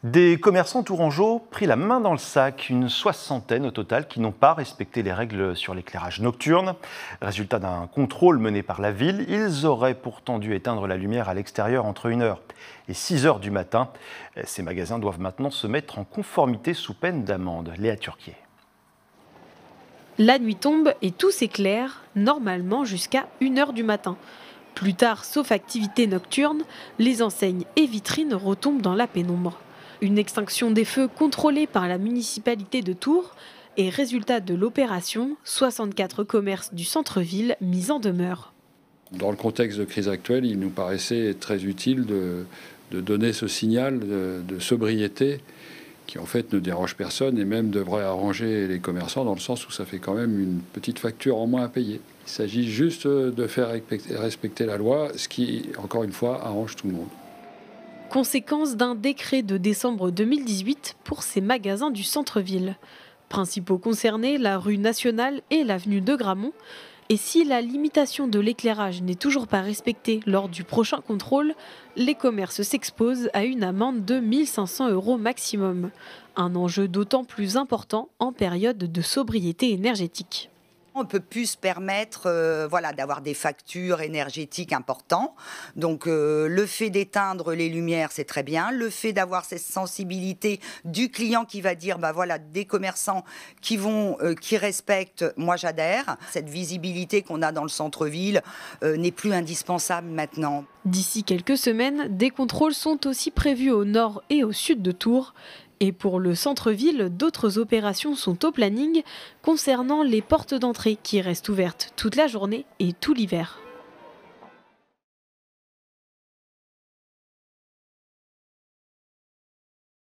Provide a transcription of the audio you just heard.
Des commerçants tourangeaux pris la main dans le sac, une soixantaine au total qui n'ont pas respecté les règles sur l'éclairage nocturne. Résultat d'un contrôle mené par la ville, ils auraient pourtant dû éteindre la lumière à l'extérieur entre 1h et 6h du matin. Ces magasins doivent maintenant se mettre en conformité sous peine d'amende. Léa Turquier. La nuit tombe et tout s'éclaire, normalement jusqu'à 1h du matin. Plus tard, sauf activité nocturne, les enseignes et vitrines retombent dans la pénombre. Une extinction des feux contrôlée par la municipalité de Tours et résultat de l'opération, 64 commerces du centre-ville mis en demeure. Dans le contexte de crise actuelle, il nous paraissait très utile de donner ce signal de sobriété qui en fait ne dérange personne et même devrait arranger les commerçants dans le sens où ça fait quand même une petite facture en moins à payer. Il s'agit juste de faire respecter la loi, ce qui, encore une fois, arrange tout le monde. Conséquence d'un décret de décembre 2018 pour ces magasins du centre-ville. Principaux concernés, la rue Nationale et l'avenue de Gramont. Et si la limitation de l'éclairage n'est toujours pas respectée lors du prochain contrôle, les commerces s'exposent à une amende de 1 500 € maximum. Un enjeu d'autant plus important en période de sobriété énergétique. On ne peut plus se permettre d'avoir des factures énergétiques importantes. Donc le fait d'éteindre les lumières, c'est très bien. Le fait d'avoir cette sensibilité du client qui va dire, des commerçants qui respectent, moi j'adhère. Cette visibilité qu'on a dans le centre-ville n'est plus indispensable maintenant. D'ici quelques semaines, des contrôles sont aussi prévus au nord et au sud de Tours. Et pour le centre-ville, d'autres opérations sont au planning concernant les portes d'entrée qui restent ouvertes toute la journée et tout l'hiver.